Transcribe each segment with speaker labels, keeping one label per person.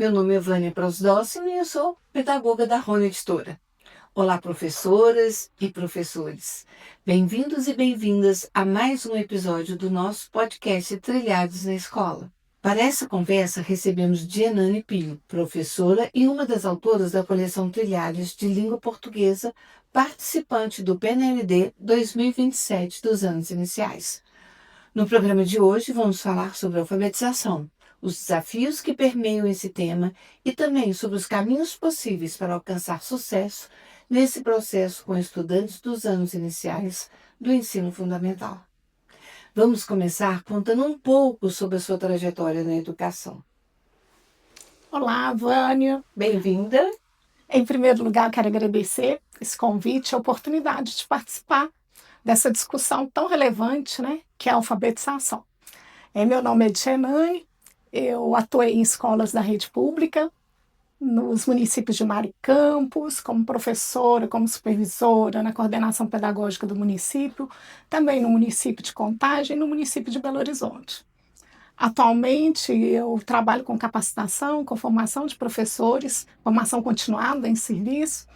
Speaker 1: Meu nome é Vânia Prosdócimo e eu sou pedagoga da Rona Editora. Olá, professoras e professores. Bem-vindos e bem-vindas a mais um episódio do nosso podcast Trilhados na Escola. Para essa conversa, recebemos Gianane Pio, professora e uma das autoras da coleção Trilhados de Língua Portuguesa, participante do PNLD 2027 dos anos iniciais. No programa de hoje, vamos falar sobre alfabetização, os desafios que permeiam esse tema e também sobre os caminhos possíveis para alcançar sucesso nesse processo com estudantes dos anos iniciais do ensino fundamental. Vamos começar contando um pouco sobre a sua trajetória na educação.
Speaker 2: Olá, Vânia.
Speaker 1: Bem-vinda.
Speaker 2: Em primeiro lugar, quero agradecer esse convite, a oportunidade de participar dessa discussão tão relevante, né, que é a alfabetização. Meu nome é Gianane, eu atuei em escolas da rede pública, nos municípios de Maricampos, como professora, como supervisora, na coordenação pedagógica do município, também no município de Contagem e no município de Belo Horizonte. Atualmente, eu trabalho com capacitação, com formação de professores, formação continuada em serviço,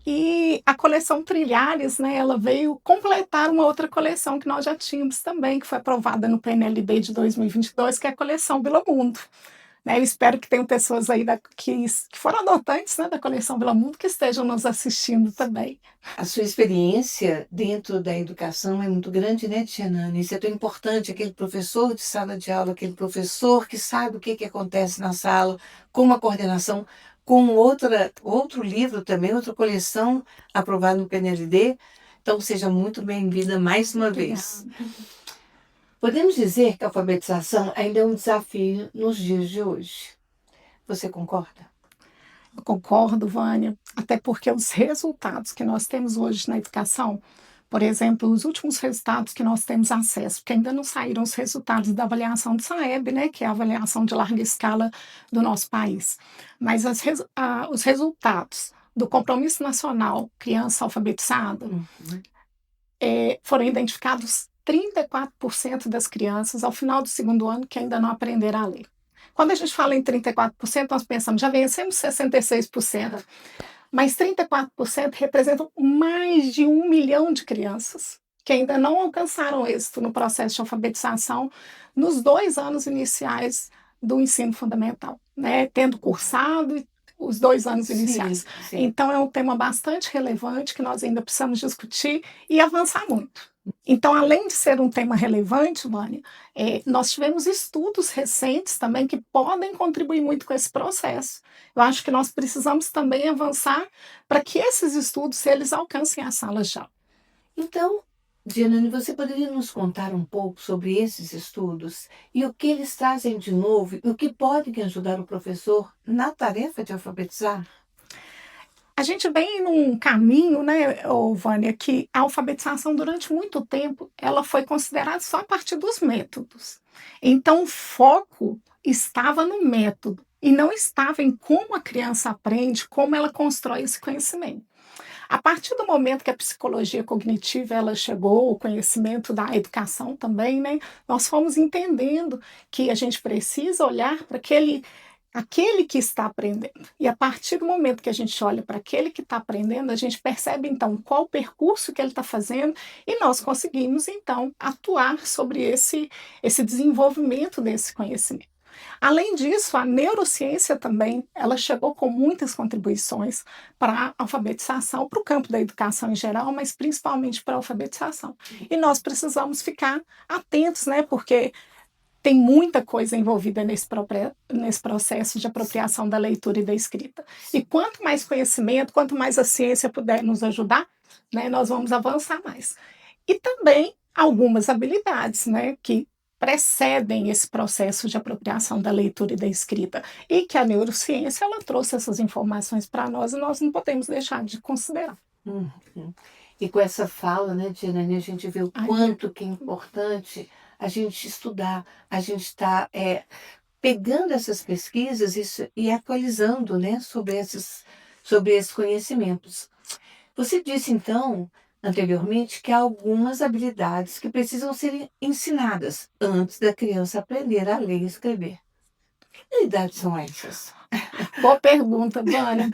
Speaker 2: e a coleção Trilhares, né, ela veio completar uma outra coleção que nós já tínhamos também, que foi aprovada no PNLD de 2022, que é a coleção Vila Mundo. Eu espero que tenham pessoas aí que foram adotantes, né, da coleção Vila Mundo que estejam nos assistindo também.
Speaker 1: A sua experiência dentro da educação é muito grande, né, Gianane? Isso é tão importante, aquele professor de sala de aula, aquele professor que sabe o que acontece na sala, com uma coordenação, com outro livro também, outra coleção aprovada no PNLD. Então, seja muito bem-vinda mais uma vez. Podemos dizer que a alfabetização ainda é um desafio nos dias de hoje. Você concorda?
Speaker 2: Eu concordo, Vânia, até porque os resultados que nós temos hoje na educação, por exemplo, os últimos resultados que nós temos acesso, porque ainda não saíram os resultados da avaliação do SAEB, né, que é a avaliação de larga escala do nosso país, mas os resultados do Compromisso Nacional Criança Alfabetizada, foram identificados 34% das crianças ao final do segundo ano que ainda não aprenderam a ler. Quando a gente fala em 34%, nós pensamos, já vencemos 66%, mas 34% representam mais de 1 milhão de crianças que ainda não alcançaram êxito no processo de alfabetização nos 2 anos iniciais do ensino fundamental, né? Tendo cursado os 2 anos iniciais.
Speaker 1: Sim.
Speaker 2: Então, é um tema bastante relevante que nós ainda precisamos discutir e avançar muito. Então, além de ser um tema relevante, Vânia, nós tivemos estudos recentes também que podem contribuir muito com esse processo. Eu acho que nós precisamos também avançar para que esses estudos eles alcancem as salas de aula.
Speaker 1: Então, Gianane, você poderia nos contar um pouco sobre esses estudos e o que eles trazem de novo e o que pode ajudar o professor na tarefa de alfabetizar?
Speaker 2: A gente vem num caminho, né, Vânia, que a alfabetização durante muito tempo ela foi considerada só a partir dos métodos. Então o foco estava no método e não estava em como a criança aprende, como ela constrói esse conhecimento. A partir do momento que a psicologia cognitiva ela chegou, o conhecimento da educação também, né, nós fomos entendendo que a gente precisa olhar para aquele que está aprendendo. E a partir do momento que a gente olha para aquele que está aprendendo, a gente percebe então qual o percurso que ele está fazendo e nós conseguimos então atuar sobre esse desenvolvimento desse conhecimento. Além disso, a neurociência também, ela chegou com muitas contribuições para a alfabetização, para o campo da educação em geral, mas principalmente para a alfabetização. E nós precisamos ficar atentos, né, porque tem muita coisa envolvida nesse processo de apropriação da leitura e da escrita. E quanto mais conhecimento, quanto mais a ciência puder nos ajudar, né, nós vamos avançar mais. E também algumas habilidades, né, que precedem esse processo de apropriação da leitura e da escrita, e que a neurociência ela trouxe essas informações para nós e nós não podemos deixar de considerar.
Speaker 1: E com essa fala, né, Gianane, a gente vê o quanto que é importante a gente estudar, a gente está pegando essas pesquisas e atualizando, né, sobre esses conhecimentos. Você disse, então, anteriormente, que há algumas habilidades que precisam ser ensinadas antes da criança aprender a ler e escrever. Que idades são essas?
Speaker 2: Boa pergunta, Vânia.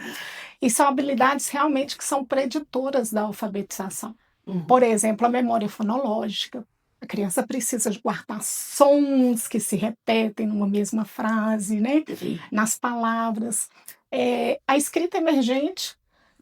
Speaker 2: E são habilidades realmente que são preditoras da alfabetização.
Speaker 1: Uhum.
Speaker 2: Por exemplo, a memória fonológica. A criança precisa de guardar sons que se repetem numa mesma frase, né? Nas palavras. A escrita emergente,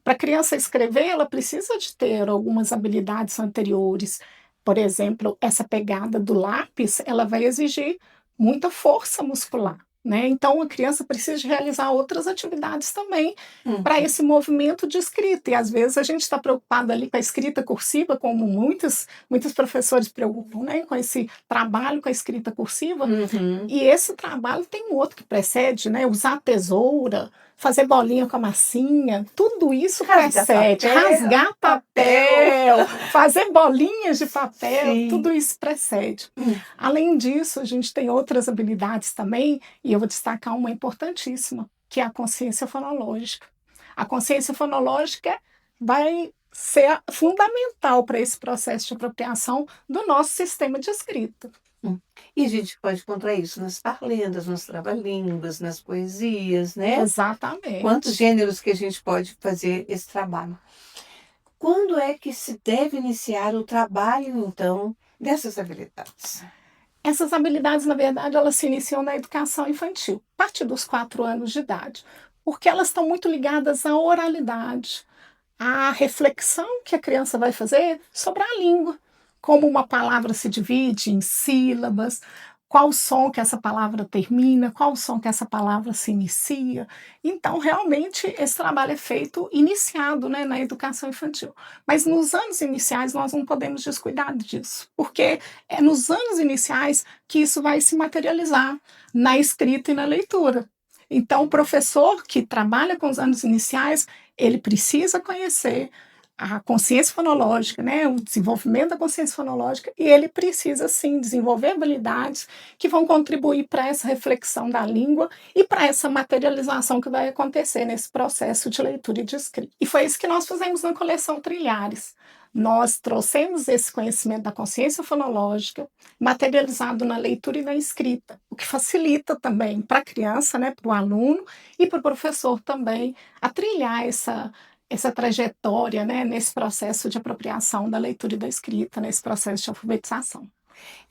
Speaker 2: para a criança escrever, ela precisa de ter algumas habilidades anteriores. Por exemplo, essa pegada do lápis, ela vai exigir muita força muscular, né? Então, a criança precisa de realizar outras atividades também para
Speaker 1: Uhum.
Speaker 2: esse movimento de escrita. E às vezes a gente está preocupado ali com a escrita cursiva, como muitos professores preocupam, né? Com esse trabalho com a escrita cursiva.
Speaker 1: Uhum.
Speaker 2: E esse trabalho tem um outro que precede, né? Usar a tesoura, fazer bolinha com a massinha, tudo isso
Speaker 1: Rasgar
Speaker 2: precede.
Speaker 1: papel.
Speaker 2: Rasgar papel, fazer bolinhas de papel,
Speaker 1: Sim.
Speaker 2: tudo isso precede.
Speaker 1: Hum.
Speaker 2: Além disso, a gente tem outras habilidades também, e eu vou destacar uma importantíssima, que é a consciência fonológica. A consciência fonológica vai ser fundamental para esse processo de apropriação do nosso sistema de escrita.
Speaker 1: E a gente pode encontrar isso nas parlendas, nos trava-línguas, nas poesias, né?
Speaker 2: Exatamente.
Speaker 1: Quantos gêneros que a gente pode fazer esse trabalho. Quando é que se deve iniciar o trabalho, então, dessas habilidades?
Speaker 2: Essas habilidades, na verdade, elas se iniciam na educação infantil, a partir dos 4 anos de idade, porque elas estão muito ligadas à oralidade, à reflexão que a criança vai fazer sobre a língua, como uma palavra se divide em sílabas, qual som que essa palavra termina, qual som que essa palavra se inicia. Então, realmente, esse trabalho é feito iniciado, né, na educação infantil. Mas nos anos iniciais nós não podemos descuidar disso, porque é nos anos iniciais que isso vai se materializar na escrita e na leitura. Então, o professor que trabalha com os anos iniciais, ele precisa conhecer a consciência fonológica, né, o desenvolvimento da consciência fonológica, e ele precisa, sim, desenvolver habilidades que vão contribuir para essa reflexão da língua e para essa materialização que vai acontecer nesse processo de leitura e de escrita. E foi isso que nós fizemos na coleção Trilhares. Nós trouxemos esse conhecimento da consciência fonológica materializado na leitura e na escrita, o que facilita também para a criança, né, para o aluno e para o professor também a trilhar essa trajetória, né, nesse processo de apropriação da leitura e da escrita, nesse processo de alfabetização.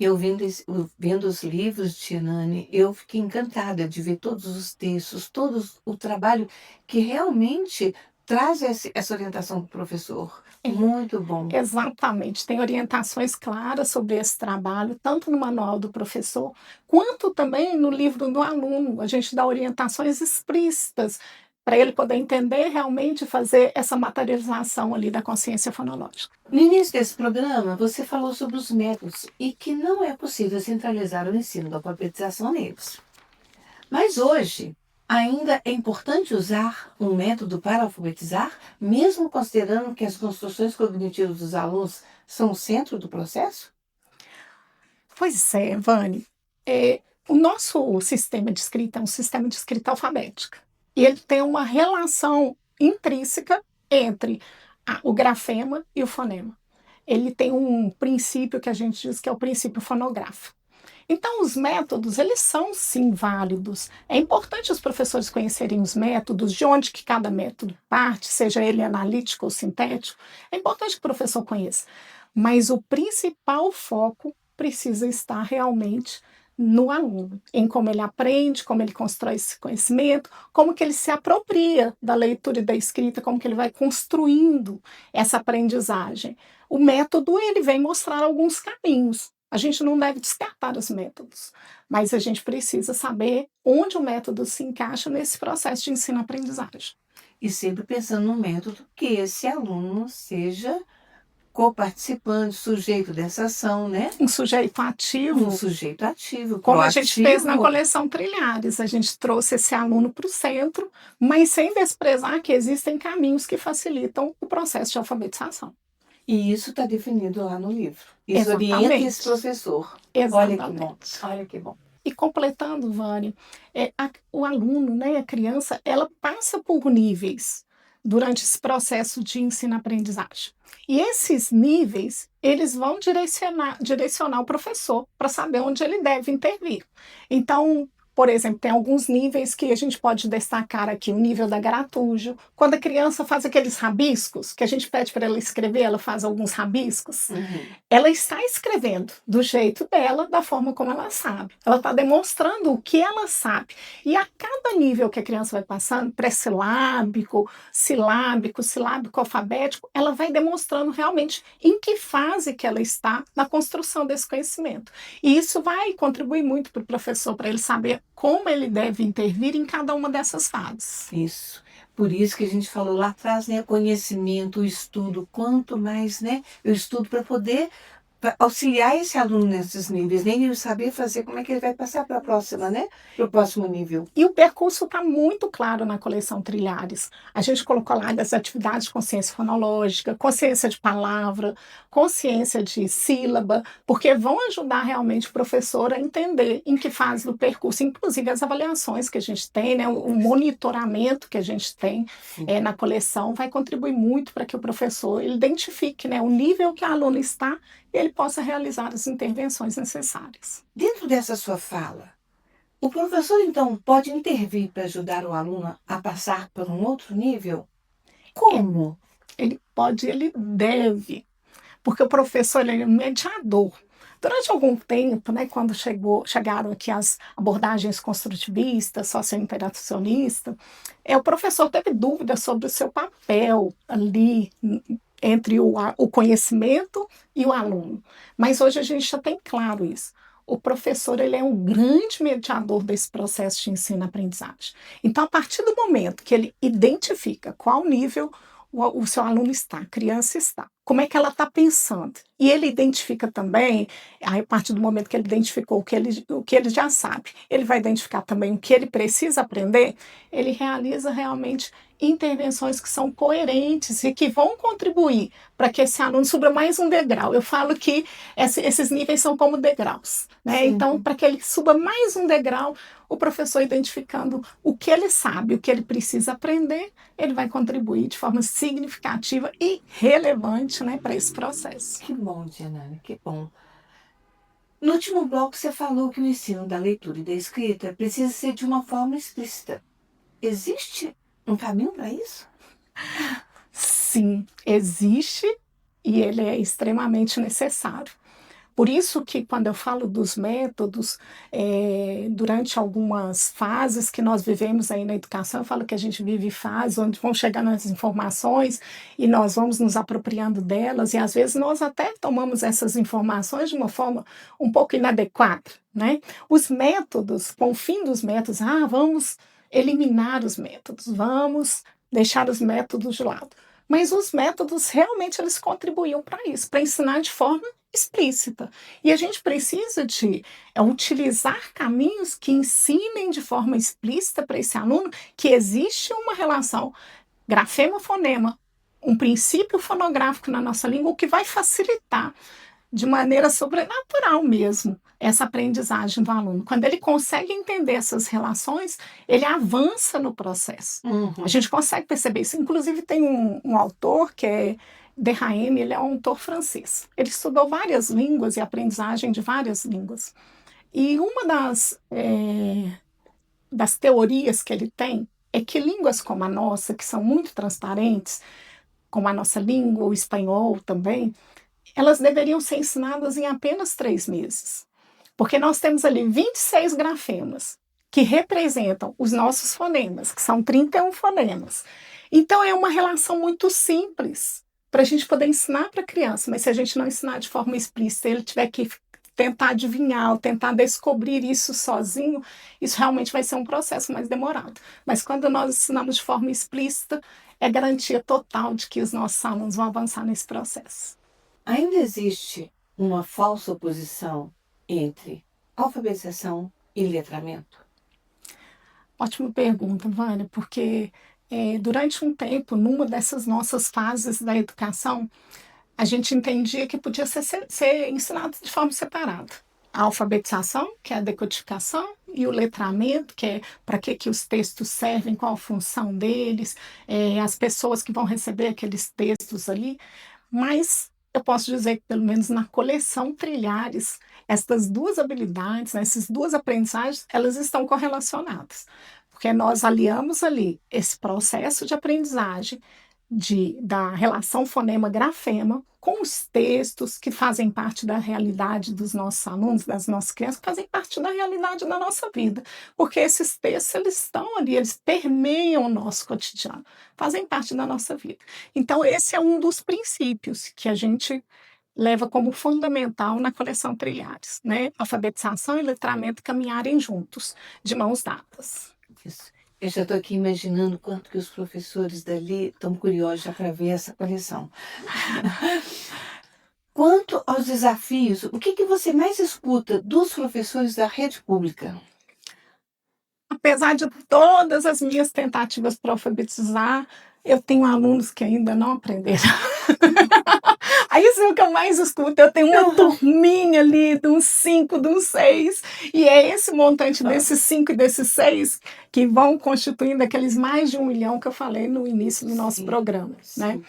Speaker 1: Eu vendo os livros de Hernani, eu fiquei encantada de ver todos os textos, todo o trabalho que realmente traz essa orientação para o professor. Muito bom.
Speaker 2: Exatamente, tem orientações claras sobre esse trabalho, tanto no manual do professor, quanto também no livro do aluno. A gente dá orientações explícitas para ele poder entender realmente fazer essa materialização ali da consciência fonológica.
Speaker 1: No início desse programa, você falou sobre os métodos e que não é possível centralizar o ensino da alfabetização neles. Mas hoje, ainda é importante usar um método para alfabetizar, mesmo considerando que as construções cognitivas dos alunos são o centro do processo?
Speaker 2: Pois é, Vani. O nosso sistema de escrita é um sistema de escrita alfabética. E ele tem uma relação intrínseca entre o grafema e o fonema. Ele tem um princípio que a gente diz que é o princípio fonográfico. Então, os métodos, eles são sim válidos. É importante os professores conhecerem os métodos, de onde que cada método parte, seja ele analítico ou sintético. É importante que o professor conheça. Mas o principal foco precisa estar realmente no aluno, em como ele aprende, como ele constrói esse conhecimento, como que ele se apropria da leitura e da escrita, como que ele vai construindo essa aprendizagem. O método, ele vem mostrar alguns caminhos. A gente não deve descartar os métodos, mas a gente precisa saber onde o método se encaixa nesse processo de ensino-aprendizagem.
Speaker 1: E sempre pensando no método que esse aluno seja coparticipante, sujeito dessa ação, né?
Speaker 2: Um sujeito ativo.
Speaker 1: Um sujeito ativo,
Speaker 2: como a gente fez na
Speaker 1: proativo.
Speaker 2: coleção Trilhares. A gente trouxe esse aluno para o centro, mas sem desprezar que existem caminhos que facilitam o processo de alfabetização.
Speaker 1: E isso está definido lá no livro. Isso orienta
Speaker 2: Exatamente.
Speaker 1: esse professor.
Speaker 2: Exatamente.
Speaker 1: Olha que bom, olha que bom.
Speaker 2: E completando, Vânia, o aluno, né, a criança, ela passa por níveis durante esse processo de ensino-aprendizagem. E esses níveis, eles vão direcionar o professor para saber onde ele deve intervir. Então, Por exemplo, tem alguns níveis que a gente pode destacar aqui, o nível da Garatujo. Quando a criança faz aqueles rabiscos, que a gente pede para ela escrever, ela faz alguns rabiscos, ela está escrevendo do jeito dela, da forma como ela sabe. Ela está demonstrando o que ela sabe. E a cada nível que a criança vai passando, pré-silábico, silábico, silábico alfabético, ela vai demonstrando realmente em que fase que ela está na construção desse conhecimento. E isso vai contribuir muito para o professor, para ele saber como ele deve intervir em cada uma dessas fases.
Speaker 1: Isso. Por isso que a gente falou lá atrás, né? Conhecimento, o estudo. Quanto mais, né? Eu estudo para poder auxiliar esse aluno nesses níveis, nem ele saber fazer como é que ele vai passar para a próxima, né? Para o próximo nível.
Speaker 2: E o percurso está muito claro na coleção Trilhares. A gente colocou lá das atividades de consciência fonológica, consciência de palavra, consciência de sílaba, porque vão ajudar realmente o professor a entender em que fase do percurso, inclusive as avaliações que a gente tem, né, o monitoramento que a gente tem na coleção vai contribuir muito para que o professor ele identifique, né, o nível que o aluno está e ele possa realizar as intervenções necessárias.
Speaker 1: Dentro dessa sua fala, o professor, então, pode intervir para ajudar o aluno a passar para um outro nível? Como?
Speaker 2: Ele pode, ele deve, porque o professor ele é um mediador. Durante algum tempo, né, quando chegaram aqui as abordagens construtivistas, sociointeracionistas, o professor teve dúvidas sobre o seu papel ali entre o conhecimento e o aluno. Mas hoje a gente já tem claro isso. O professor ele é um grande mediador desse processo de ensino-aprendizagem. Então, a partir do momento que ele identifica qual nível o seu aluno está, a criança está, como é que ela está pensando, e ele identifica também, a partir do momento que ele identificou o que ele já sabe, ele vai identificar também o que ele precisa aprender, ele realiza realmente intervenções que são coerentes e que vão contribuir para que esse aluno suba mais um degrau. Eu falo que esses níveis são como degraus, né? Então, para que ele suba mais um degrau, o professor identificando o que ele sabe, o que ele precisa aprender, ele vai contribuir de forma significativa e relevante, né, para esse processo.
Speaker 1: Que bom, Dianane, que bom. No último bloco, você falou que o ensino da leitura e da escrita precisa ser de uma forma explícita. Existe um caminho para isso?
Speaker 2: Sim, existe e ele é extremamente necessário. Por isso que quando eu falo dos métodos, durante algumas fases que nós vivemos aí na educação, eu falo que a gente vive fases onde vão chegando as informações e nós vamos nos apropriando delas e às vezes nós até tomamos essas informações de uma forma um pouco inadequada, né? Os métodos, com o fim dos métodos, vamos eliminar os métodos, vamos deixar os métodos de lado. Mas os métodos realmente eles contribuíam para isso, para ensinar de forma explícita. E a gente precisa de utilizar caminhos que ensinem de forma explícita para esse aluno que existe uma relação grafema-fonema, um princípio fonográfico na nossa língua, o que vai facilitar de maneira sobrenatural mesmo essa aprendizagem do aluno. Quando ele consegue entender essas relações, ele avança no processo. A gente consegue perceber isso. Inclusive tem um autor que é Derraime, ele é um autor francês. Ele estudou várias línguas e aprendizagem de várias línguas. E uma das teorias que ele tem é que línguas como a nossa, que são muito transparentes, como a nossa língua, o espanhol também, elas deveriam ser ensinadas em apenas 3 meses. Porque nós temos ali 26 grafemas, que representam os nossos fonemas, que são 31 fonemas. Então, é uma relação muito simples para a gente poder ensinar para a criança, mas se a gente não ensinar de forma explícita, ele tiver que tentar adivinhar ou tentar descobrir isso sozinho, isso realmente vai ser um processo mais demorado. Mas quando nós ensinamos de forma explícita, é garantia total de que os nossos alunos vão avançar nesse processo.
Speaker 1: Ainda existe uma falsa oposição entre alfabetização e letramento?
Speaker 2: Ótima pergunta, Vânia, porque durante um tempo, numa dessas nossas fases da educação, a gente entendia que podia ser ensinado de forma separada. A alfabetização, que é a decodificação, e o letramento, que é para que os textos servem, qual a função deles, as pessoas que vão receber aqueles textos ali. Mas Eu posso dizer que, pelo menos na coleção Trilhares, essas duas habilidades, né, essas duas aprendizagens, elas estão correlacionadas. Porque nós aliamos ali esse processo de aprendizagem da relação fonema-grafema com os textos que fazem parte da realidade dos nossos alunos, das nossas crianças, fazem parte da realidade da nossa vida. Porque esses textos, eles estão ali, eles permeiam o nosso cotidiano, fazem parte da nossa vida. Então, esse é um dos princípios que a gente leva como fundamental na coleção Trilhares, né? Alfabetização e letramento caminharem juntos, de mãos dadas.
Speaker 1: Isso. Eu já estou aqui imaginando quanto que os professores dali estão curiosos já para ver essa coleção. Quanto aos desafios, o que você mais escuta dos professores da rede pública?
Speaker 2: Apesar de todas as minhas tentativas para alfabetizar, eu tenho alunos que ainda não aprenderam. Aí isso é o que eu mais escuto. Eu tenho uma turminha ali de uns 5, de uns 6, e é esse montante desses 5 e desses 6 que vão constituindo aqueles mais de 1 milhão que eu falei no início do nosso programa, né?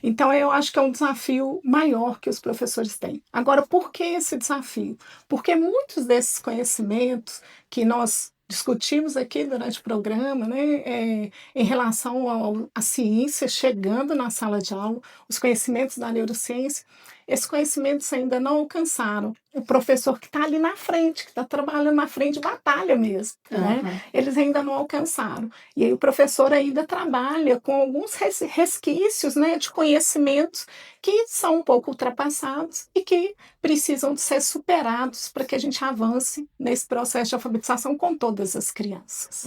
Speaker 2: Então, eu acho que é um desafio maior que os professores têm. Agora, por que esse desafio? Porque muitos desses conhecimentos que nós discutimos aqui durante o programa, né, em relação à ciência chegando na sala de aula, os conhecimentos da neurociência, esses conhecimentos ainda não alcançaram o professor que está ali na frente, que está trabalhando na frente de batalha mesmo, né? Eles ainda não alcançaram. E aí o professor ainda trabalha com alguns resquícios, né, de conhecimentos que são um pouco ultrapassados e que precisam de ser superados para que a gente avance nesse processo de alfabetização com todas as crianças.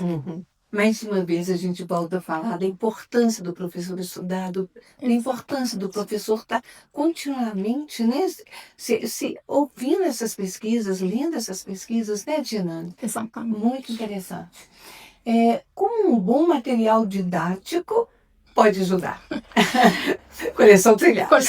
Speaker 1: Mais uma vez a gente volta a falar da importância do professor estudar, da importância do professor estar continuamente, né, se ouvindo essas pesquisas, lendo essas pesquisas, né, Dinane?
Speaker 2: Exatamente.
Speaker 1: Muito interessante. Como um bom material didático pode ajudar? Coleção Trilhares.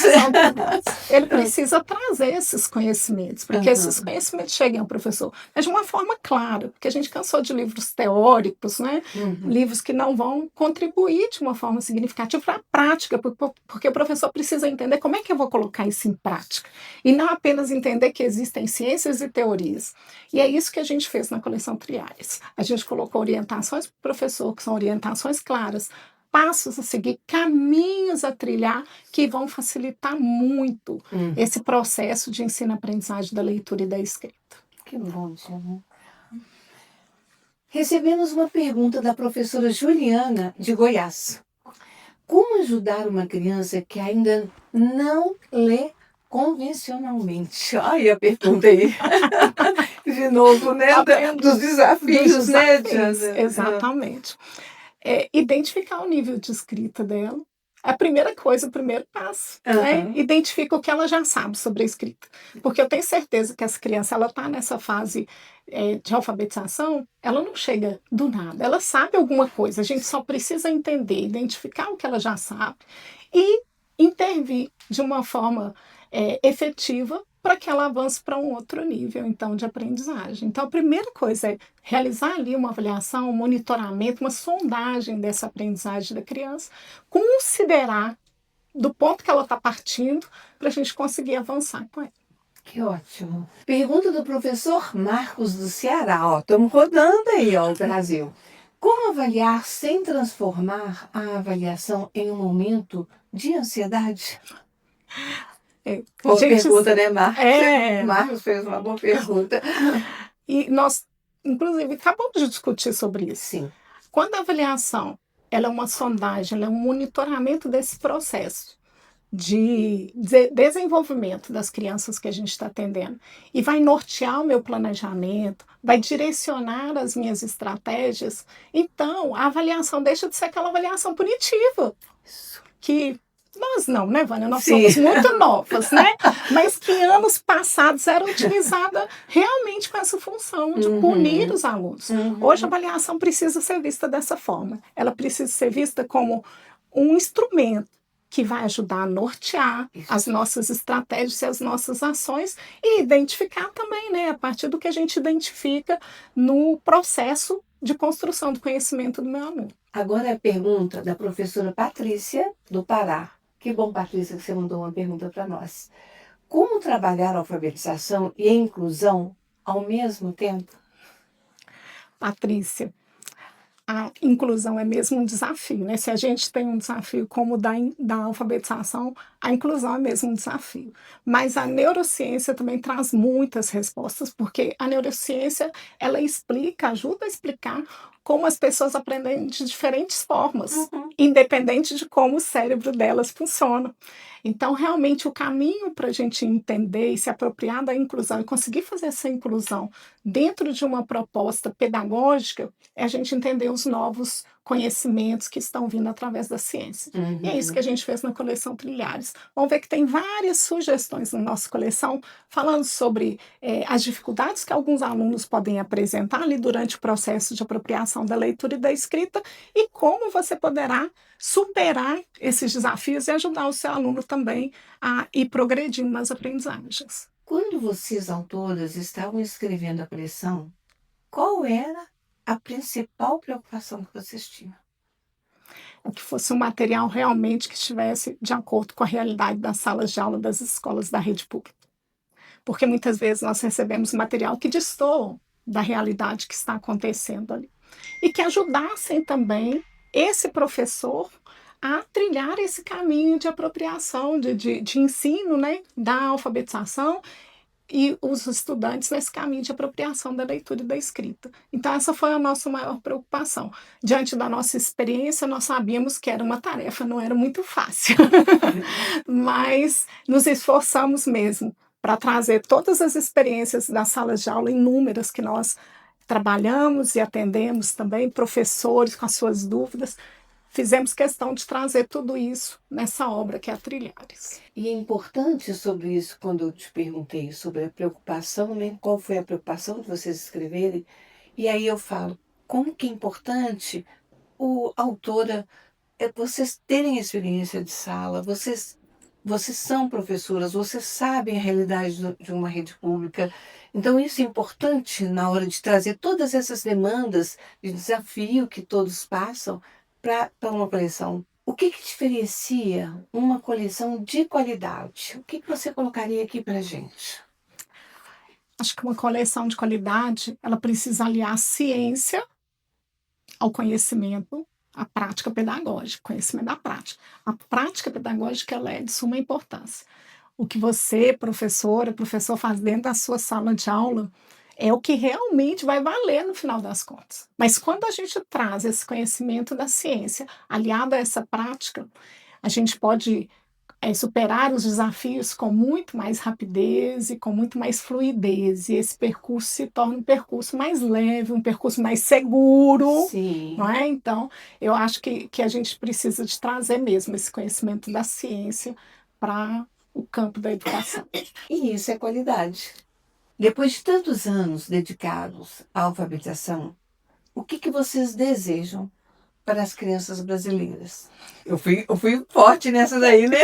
Speaker 2: Ele precisa trazer esses conhecimentos, porque esses conhecimentos cheguem ao professor, mas de uma forma clara, porque a gente cansou de livros teóricos, né? Livros que não vão contribuir de uma forma significativa para a prática, porque o professor precisa entender como é que eu vou colocar isso em prática, e não apenas entender que existem ciências e teorias. E é isso que a gente fez na coleção Trilhares. A gente colocou orientações para o professor, que são orientações claras, passos a seguir, caminhos a trilhar que vão facilitar muito esse processo de ensino-aprendizagem da leitura e da escrita.
Speaker 1: Que bom, Diana. Recebemos uma pergunta da professora Juliana, de Goiás. Como ajudar uma criança que ainda não lê convencionalmente? Olha a pergunta aí. De novo, né? Dos desafios, né, Diana?
Speaker 2: Exatamente. Identificar o nível de escrita dela. A primeira coisa, o primeiro passo, né? Identifica o que ela já sabe sobre a escrita. Porque eu tenho certeza que essa criança, ela está nessa fase de alfabetização, ela não chega do nada. Ela sabe alguma coisa, a gente só precisa entender, identificar o que ela já sabe e intervir de uma forma efetiva para que ela avance para um outro nível, então, de aprendizagem. Então, a primeira coisa é realizar ali uma avaliação, um monitoramento, uma sondagem dessa aprendizagem da criança, considerar do ponto que ela está partindo para a gente conseguir avançar com ela.
Speaker 1: Que ótimo. Pergunta do professor Marcos do Ceará. Estamos rodando aí, o Brasil. Como avaliar sem transformar a avaliação em um momento de ansiedade? Boa pergunta, né, Marcos? Marcos fez uma boa pergunta.
Speaker 2: E nós, inclusive, acabamos de discutir sobre isso.
Speaker 1: Sim.
Speaker 2: Quando a avaliação ela é uma sondagem, ela é um monitoramento desse processo de desenvolvimento das crianças que a gente está atendendo e vai nortear o meu planejamento, vai direcionar as minhas estratégias, então a avaliação deixa de ser aquela avaliação punitiva. Que nós não, né, Vânia? Nós somos muito novas, né? Mas que anos passados era utilizada realmente com essa função de punir os alunos. Hoje a avaliação precisa ser vista dessa forma. Ela precisa ser vista como um instrumento que vai ajudar a nortear as nossas estratégias e as nossas ações e identificar também, né, a partir do que a gente identifica no processo de construção do conhecimento do meu aluno.
Speaker 1: Agora a pergunta da professora Patrícia, do Pará, Que bom, Patrícia, que você mandou uma pergunta para nós. Como trabalhar a alfabetização e a inclusão ao mesmo tempo?
Speaker 2: Patrícia, a inclusão é mesmo um desafio, né? Se a gente tem um desafio como o da alfabetização, a inclusão é mesmo um desafio. Mas a neurociência também traz muitas respostas, porque a neurociência, ela explica, ajuda a explicar como as pessoas aprendem de diferentes formas,
Speaker 1: Uhum.
Speaker 2: independente de como o cérebro delas funciona. Então, realmente, o caminho para a gente entender e se apropriar da inclusão e conseguir fazer essa inclusão dentro de uma proposta pedagógica é a gente entender os novos conhecimentos que estão vindo através da ciência. E é isso que a
Speaker 1: Uhum.
Speaker 2: gente fez na coleção Trilhares. Vamos ver que tem várias sugestões na nossa coleção falando sobre as dificuldades que alguns alunos podem apresentar ali durante o processo de apropriação da leitura e da escrita e como você poderá superar esses desafios e ajudar o seu aluno também a ir progredindo nas aprendizagens.
Speaker 1: Quando vocês, autoras, estavam escrevendo a coleção, qual era a principal preocupação que vocês tinham?
Speaker 2: Que fosse um material realmente que estivesse de acordo com a realidade das salas de aula das escolas da rede pública. Porque muitas vezes nós recebemos material que destoa da realidade que está acontecendo ali. E que ajudassem também esse professor a trilhar esse caminho de apropriação, de ensino, né, da alfabetização e os estudantes nesse caminho de apropriação da leitura e da escrita. Então, essa foi a nossa maior preocupação. Diante da nossa experiência, nós sabíamos que era uma tarefa, não era muito fácil, mas nos esforçamos mesmo para trazer todas as experiências das salas de aula inúmeras que nós trabalhamos e atendemos também, professores com as suas dúvidas. Fizemos questão de trazer tudo isso nessa obra que é a Trilhares.
Speaker 1: E é importante sobre isso, quando eu te perguntei sobre a preocupação, né? Qual foi a preocupação de vocês escreverem? E aí eu falo, como que é importante a autora, vocês terem experiência de sala, vocês são professoras, vocês sabem a realidade de uma rede pública. Então, isso é importante na hora de trazer todas essas demandas de desafio que todos passam para uma coleção. O que diferencia uma coleção de qualidade? O que você colocaria aqui para gente?
Speaker 2: Acho que uma coleção de qualidade, ela precisa aliar a ciência ao conhecimento, à prática pedagógica, conhecimento da prática. A prática pedagógica, ela é de suma importância. O que você, professora, professor, faz dentro da sua sala de aula é o que realmente vai valer no final das contas. Mas quando a gente traz esse conhecimento da ciência aliado a essa prática, a gente pode superar os desafios com muito mais rapidez e com muito mais fluidez. E esse percurso se torna um percurso mais leve, um percurso mais seguro,
Speaker 1: Sim.
Speaker 2: não é? Então, eu acho que a gente precisa de trazer mesmo esse conhecimento da ciência para o campo da educação.
Speaker 1: E isso é qualidade. Depois de tantos anos dedicados à alfabetização, o que vocês desejam para as crianças brasileiras? Eu fui forte nessa daí, né?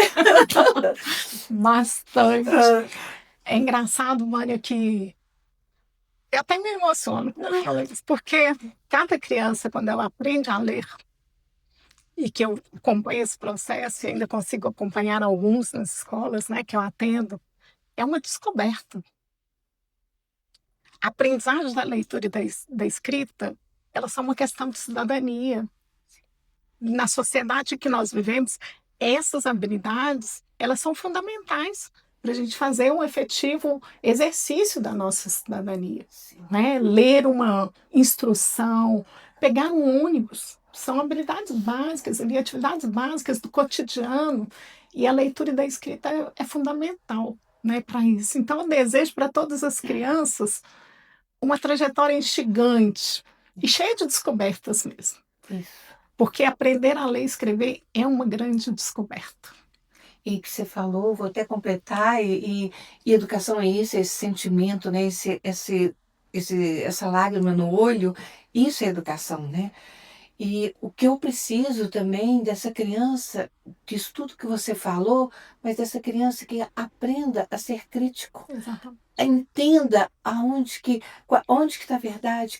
Speaker 2: Bastante. É engraçado, Vânia, que eu até me emociono quando eu falo isso, porque cada criança, quando ela aprende a ler, e que eu acompanho esse processo e ainda consigo acompanhar alguns nas escolas, né, que eu atendo, é uma descoberta. A aprendizagem da leitura e da escrita, elas são uma questão de cidadania. Na sociedade que nós vivemos, essas habilidades, elas são fundamentais para a gente fazer um efetivo exercício da nossa cidadania, né? Ler uma instrução, pegar um ônibus, são habilidades básicas, ali, atividades básicas do cotidiano, e a leitura e da escrita é fundamental, né, para isso. Então, eu desejo para todas as crianças uma trajetória instigante e cheia de descobertas mesmo.
Speaker 1: Isso.
Speaker 2: Porque aprender a ler e escrever é uma grande descoberta.
Speaker 1: E que você falou, vou até completar, e educação é isso, é esse sentimento, né? Essa lágrima no olho, isso é educação, né? E o que eu preciso também dessa criança, disso tudo que você falou, mas dessa criança que aprenda a ser crítico.
Speaker 2: Exatamente.
Speaker 1: Entenda onde que está a verdade,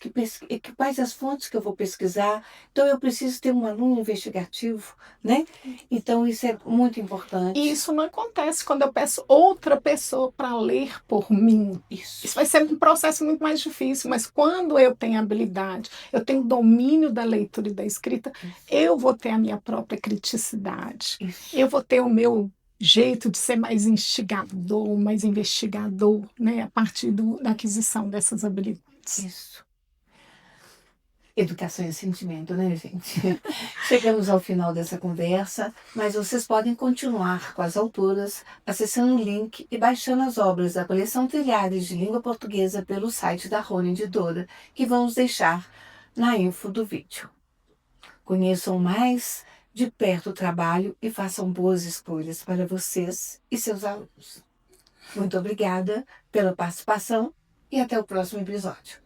Speaker 1: quais as fontes que eu vou pesquisar. Então, eu preciso ter um aluno investigativo, né? Então, isso é muito importante.
Speaker 2: E isso não acontece quando eu peço outra pessoa para ler por mim. Isso vai ser um processo muito mais difícil, mas quando eu tenho habilidade, eu tenho domínio da leitura e da escrita, eu vou ter a minha própria criticidade.
Speaker 1: Isso.
Speaker 2: Eu vou ter o meu jeito de ser mais instigador, mais investigador, né, a partir da aquisição dessas habilidades.
Speaker 1: Isso. Educação e sentimento, né, gente? Chegamos ao final dessa conversa, mas vocês podem continuar com as autoras acessando o link e baixando as obras da coleção Trilhares de Língua Portuguesa pelo site da Rony Editora, que vamos deixar na info do vídeo. Conheçam mais de perto o trabalho e façam boas escolhas para vocês e seus alunos. Muito obrigada pela participação e até o próximo episódio.